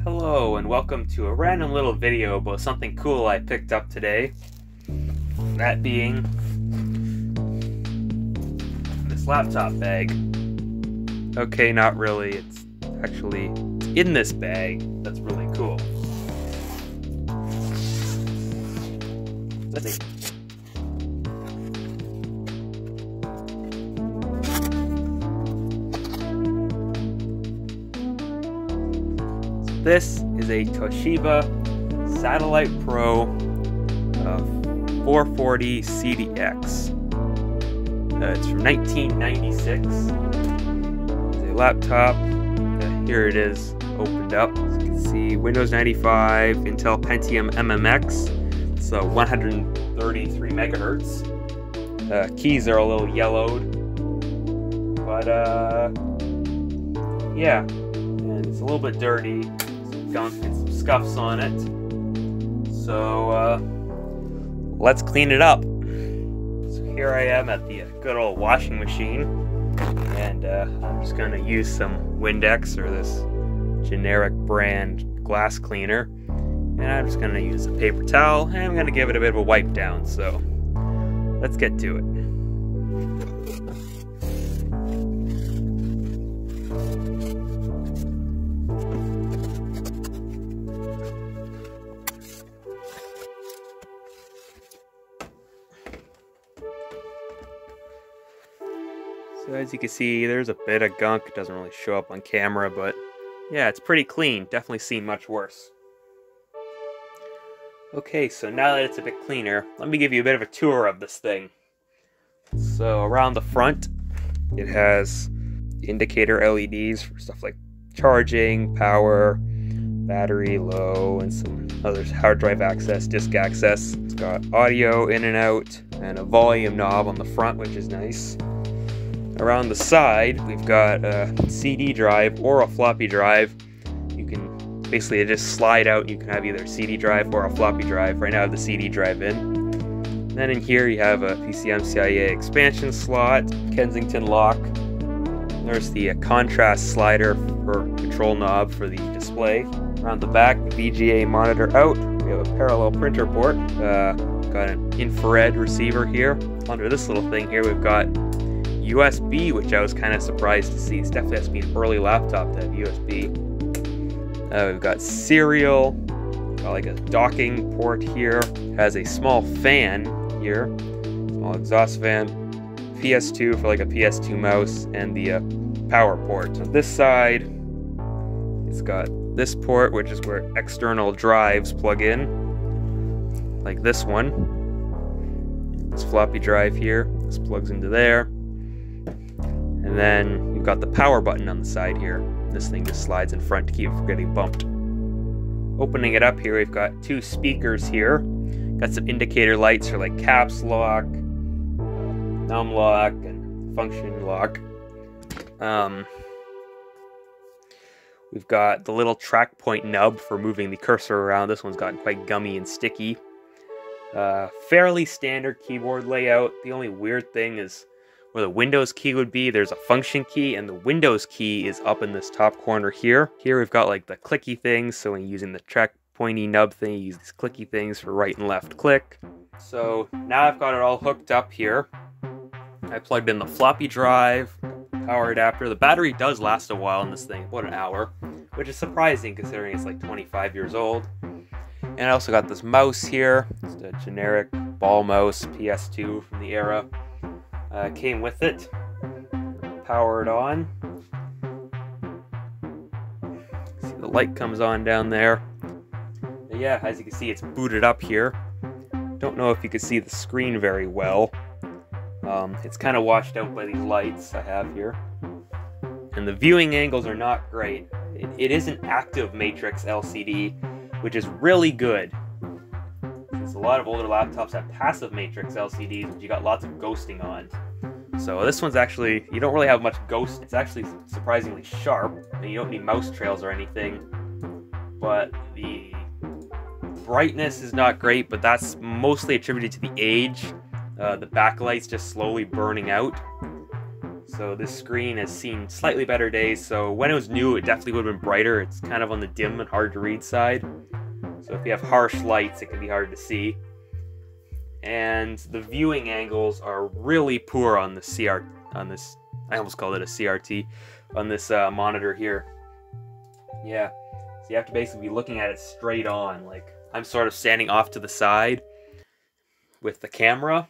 Hello and welcome to a random little video about something cool I picked up today. That being this laptop bag. Okay, not really. It's actually in this bag. That's really cool. Let's see. This is a Toshiba Satellite Pro 440 CDX. It's from 1996. It's a laptop. Here it is, opened up. As you can see, Windows 95, Intel Pentium MMX. It's 133 megahertz. Keys are a little yellowed, but yeah, and it's a little bit dirty. Gunk and some scuffs on it, so let's clean it up. So here I am at the good old washing machine, and I'm just going to use some Windex or this generic brand glass cleaner, and I'm just going to use a paper towel, and I'm going to give it a bit of a wipe down. So let's get to it. So as you can see, there's a bit of gunk. It doesn't really show up on camera, but yeah, it's pretty clean. Definitely seen much worse. Okay, so now that it's a bit cleaner, let me give you a bit of a tour of this thing. So around the front, it has indicator LEDs for stuff like charging, power, battery low, and some other hard drive access, disk access. It's got audio in and out, and a volume knob on the front, which is nice. Around the side, we've got a CD drive or a floppy drive. You can basically just slide out. You can have either a CD drive or a floppy drive. Right now I have the CD drive in. And then in here you have a PCMCIA expansion slot, Kensington lock. There's the contrast slider for control knob for the display. Around the back, the VGA monitor out. We have a parallel printer port. Got an infrared receiver here. Under this little thing here, we've got USB, which I was kind of surprised to see. It's definitely has to be an early laptop to have USB. We've got serial, got like a docking port here. Has a small fan here, small exhaust fan. PS2 for like a PS2 mouse, and the power port. On this side, it's got this port, which is where external drives plug in, like this one. This floppy drive here, this plugs into there. And then you've got the power button on the side here. This thing just slides in front to keep it from getting bumped. Opening it up here, we've got two speakers here. Got some indicator lights for like caps lock, num lock, and function lock. We've got the little track point nub for moving the cursor around. This one's gotten quite gummy and sticky. Fairly standard keyboard layout. The only weird thing is where the Windows key would be, there's a function key, and the Windows key is up in this top corner here. Here we've got like the clicky things, so when you're using the track pointy nub thing, you use these clicky things for right and left click. So now I've got it all hooked up here. I plugged in the floppy drive, power adapter. The battery does last a while in this thing, about an hour, which is surprising considering it's like 25 years old. And I also got this mouse here. It's a generic ball mouse, PS2 from the era. Came with it. Power it on. See, the light comes on down there. But yeah, as you can see, it's booted up here. Don't know if you can see the screen very well. It's kind of washed out by these lights I have here. And the viewing angles are not great. It is an active matrix LCD, which is really good. Since a lot of older laptops have passive matrix LCDs, which you got lots of ghosting on. So this one's actually, you don't really have much ghost. It's actually surprisingly sharp, and you don't need mouse trails or anything. But the brightness is not great, but that's mostly attributed to the age. The backlight's just slowly burning out. So this screen has seen slightly better days. So when it was new, it definitely would have been brighter. It's kind of on the dim and hard to read side. So if you have harsh lights, it can be hard to see. And the viewing angles are really poor on the I almost called it a CRT, on this monitor here. Yeah, so you have to basically be looking at it straight on. Like, I'm sort of standing off to the side with the camera,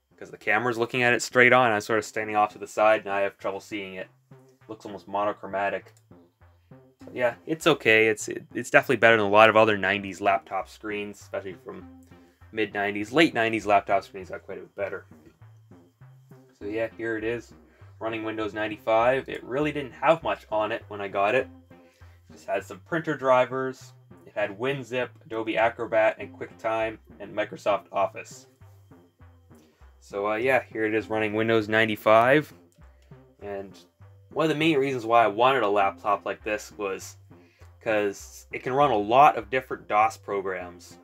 because the camera's looking at it straight on. I'm sort of standing off to the side, and I have trouble seeing it. It looks almost monochromatic. But yeah, it's okay. It's definitely better than a lot of other 90s laptop screens, especially from mid-90s. Late 90s laptop screens got quite a bit better. So yeah, here it is, running Windows 95. It really didn't have much on it when I got it. It just had some printer drivers. It had WinZip, Adobe Acrobat, and QuickTime, and Microsoft Office. So yeah, here it is running Windows 95. And one of the main reasons why I wanted a laptop like this was because it can run a lot of different DOS programs,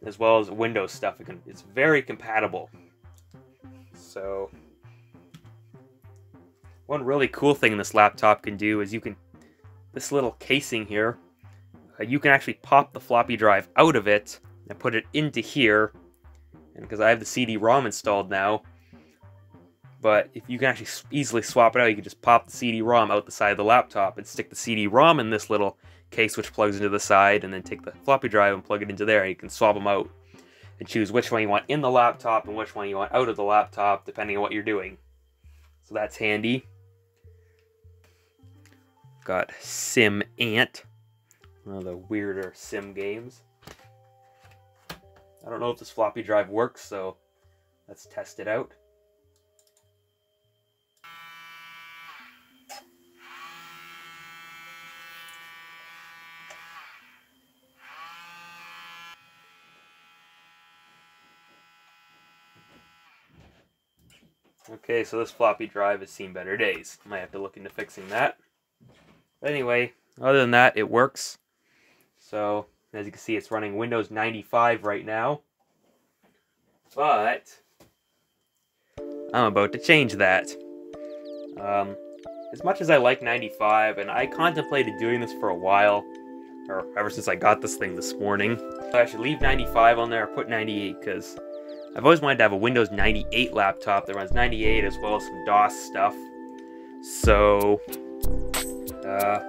as well as Windows stuff. It's very compatible. So one really cool thing this laptop can do is this little casing here, you can actually pop the floppy drive out of it and put it into here. And because I have the CD-ROM installed now, but if you can actually easily swap it out, you can just pop the CD-ROM out the side of the laptop and stick the CD-ROM in this little case which plugs into the side, and then take the floppy drive and plug it into there, and you can swap them out and choose which one you want in the laptop and which one you want out of the laptop, depending on what you're doing. So that's handy. Got Sim Ant, one of the weirder sim games. I don't know if this floppy drive works, so let's test it out. Okay, so this floppy drive has seen better days. Might have to look into fixing that. But anyway, other than that, it works. So, as you can see, it's running Windows 95 right now. But I'm about to change that. As much as I like 95, and I contemplated doing this for a while, or ever since I got this thing this morning, I should leave 95 on there or put 98, because I've always wanted to have a Windows 98 laptop that runs 98 as well as some DOS stuff. So, I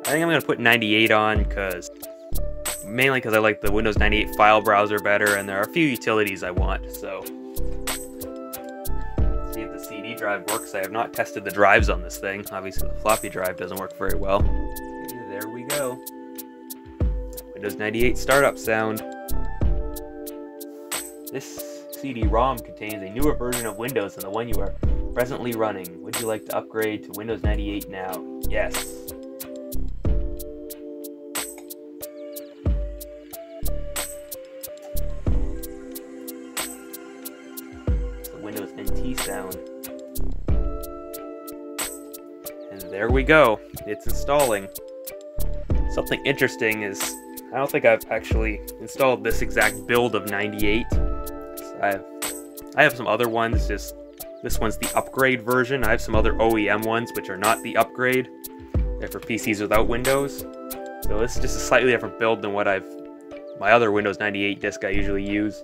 think I'm going to put 98 on, mainly because I like the Windows 98 file browser better, and there are a few utilities I want, so. Let's see if the CD drive works. I have not tested the drives on this thing. Obviously the floppy drive doesn't work very well. Okay, there we go. Windows 98 startup sound. This CD-ROM contains a newer version of Windows than the one you are presently running. Would you like to upgrade to Windows 98 now? Yes. Windows NT sound. And there we go. It's installing. Something interesting is, I don't think I've actually installed this exact build of 98. I have some other ones, just this one's the upgrade version. I have some other OEM ones which are not the upgrade. They're for PCs without Windows. So this is just a slightly different build than what my other Windows 98 disk I usually use.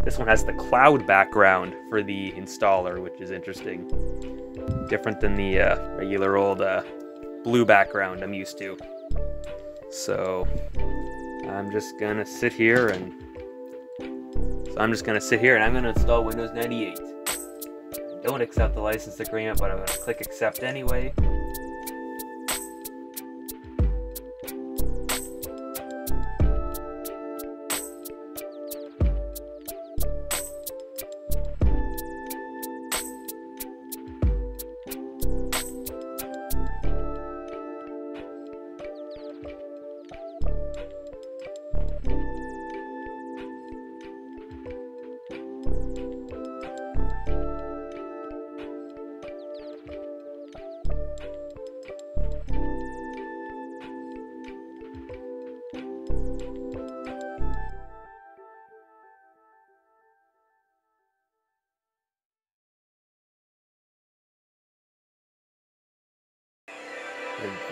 This one has the cloud background for the installer, which is interesting. Different than the regular old blue background I'm used to. So I'm just gonna sit here and I'm gonna install Windows 98. Don't accept the license agreement, but I'm gonna click accept anyway.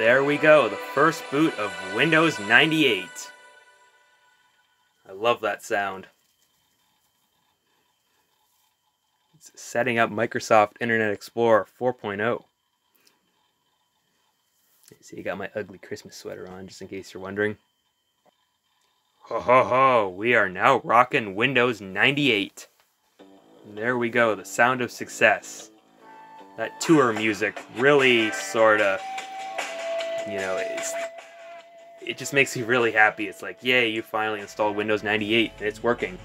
There we go, the first boot of Windows 98. I love that sound. It's setting up Microsoft Internet Explorer 4.0. See, I got my ugly Christmas sweater on, just in case you're wondering. Ho ho ho, we are now rocking Windows 98. And there we go, the sound of success. That tour music really sorta, you know, it just makes me really happy. It's like, yay, you finally installed Windows 98 and it's working.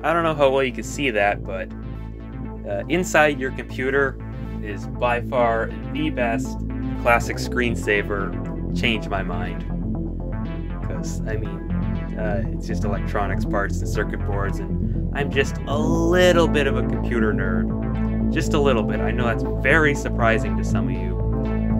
I don't know how well you can see that, but inside your computer is by far the best classic screensaver. Changed my mind. Because, I mean, it's just electronics parts and circuit boards, and I'm just a little bit of a computer nerd. Just a little bit. I know that's very surprising to some of you.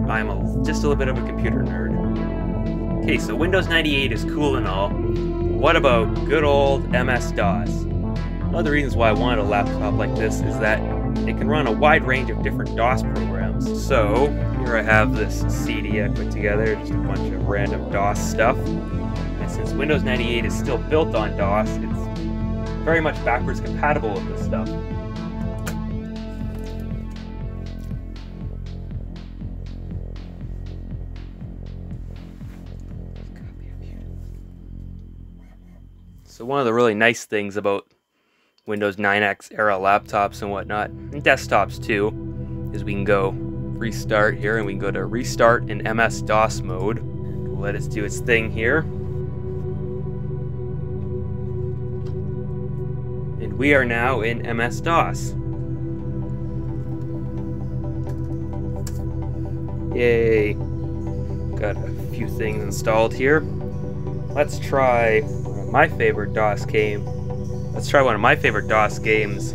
I'm just a little bit of a computer nerd. Okay, so Windows 98 is cool and all. What about good old MS-DOS? One of the reasons why I wanted a laptop like this is that it can run a wide range of different DOS programs. So, here I have this CD I put together, just a bunch of random DOS stuff. And since Windows 98 is still built on DOS, it's very much backwards compatible with this stuff. So one of the really nice things about Windows 9X era laptops and whatnot, and desktops too, is we can go restart here, and we can go to restart in MS-DOS mode. We'll let it do its thing here. And we are now in MS-DOS. Yay! Got a few things installed here. Let's try one of my favorite DOS games.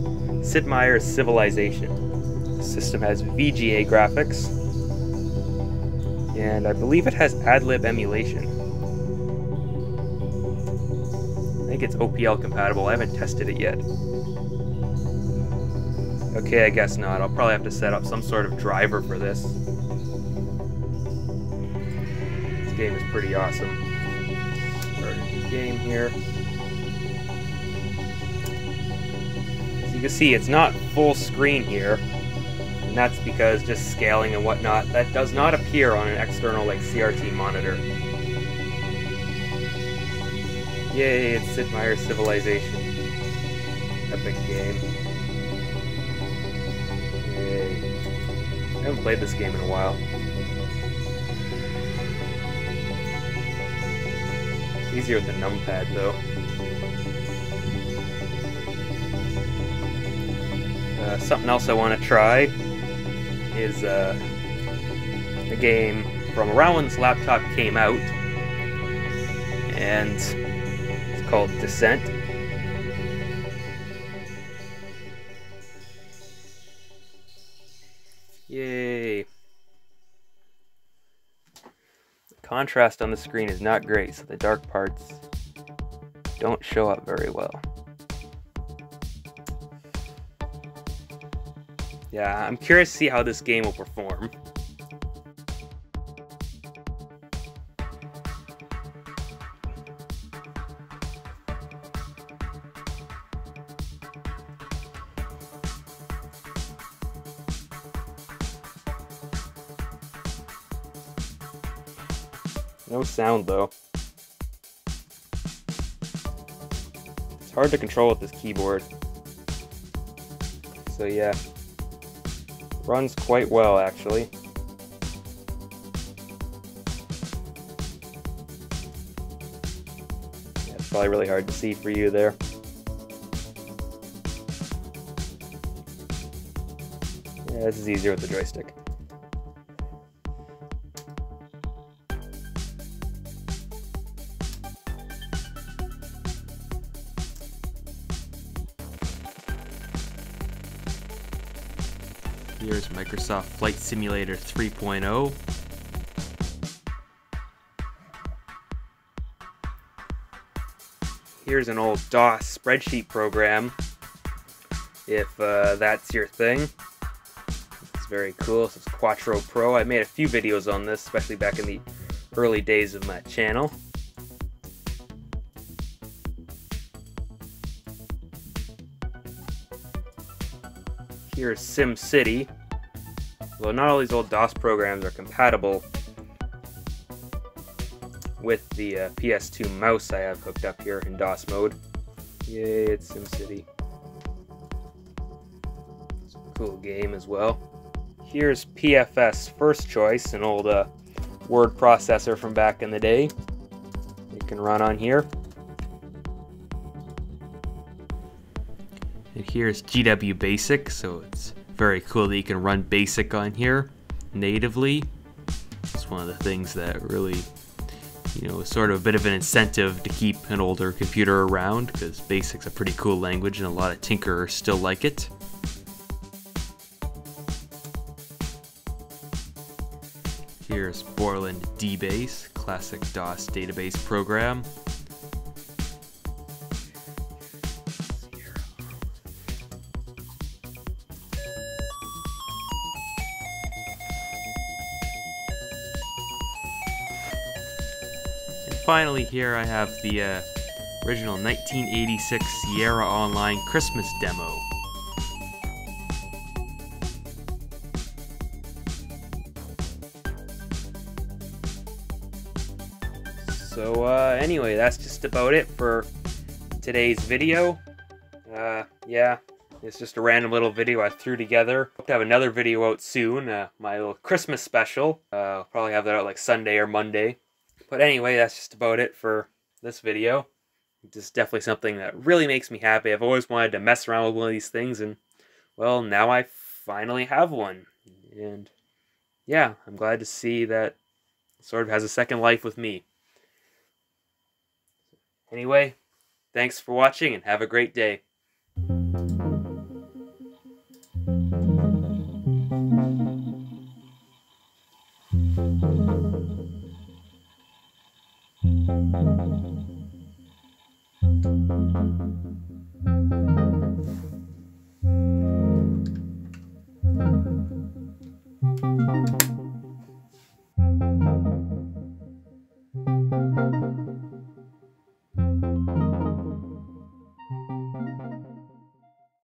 Sid Meier's Civilization. The system has VGA graphics, and I believe it has ad-lib emulation. I think it's OPL compatible. I haven't tested it yet. Okay, I guess not. I'll probably have to set up some sort of driver for this. This game is pretty awesome. Start a new game here. As you can see, it's not full screen here, and that's because just scaling and whatnot, that does not appear on an external like CRT monitor. Yay, it's Sid Meier's Civilization. Epic game. Yay. I haven't played this game in a while. It's easier with the numpad though. Something else I want to try is a game from around when this laptop came out, and it's called Descent. Yay! The contrast on the screen is not great, so the dark parts don't show up very well. Yeah, I'm curious to see how this game will perform. No sound though. It's hard to control with this keyboard. So yeah. Runs quite well, actually. Yeah, it's probably really hard to see for you there. Yeah, this is easier with the joystick. Here's Microsoft Flight Simulator 3.0. Here's an old DOS spreadsheet program, if that's your thing. It's very cool. This is Quattro Pro. I made a few videos on this, especially back in the early days of my channel. Here's SimCity. Well, not all these old DOS programs are compatible with the PS2 mouse I have hooked up here in DOS mode. Yay, it's SimCity. It's a cool game as well. Here's PFS First Choice, an old word processor from back in the day. It can run on here. And here's GW Basic, so it's very cool that you can run BASIC on here natively. It's one of the things that really, is sort of a bit of an incentive to keep an older computer around, because BASIC's a pretty cool language and a lot of tinkerers still like it. Here's Borland DBase, classic DOS database program. And finally here I have the original 1986 Sierra Online Christmas demo. So anyway, that's just about it for today's video. Yeah, it's just a random little video I threw together. Hope to have another video out soon, my little Christmas special. I'll probably have that out like Sunday or Monday. But anyway, that's just about it for this video. It's definitely something that really makes me happy. I've always wanted to mess around with one of these things, and well, now I finally have one. And yeah, I'm glad to see that it sort of has a second life with me. Anyway, thanks for watching and have a great day.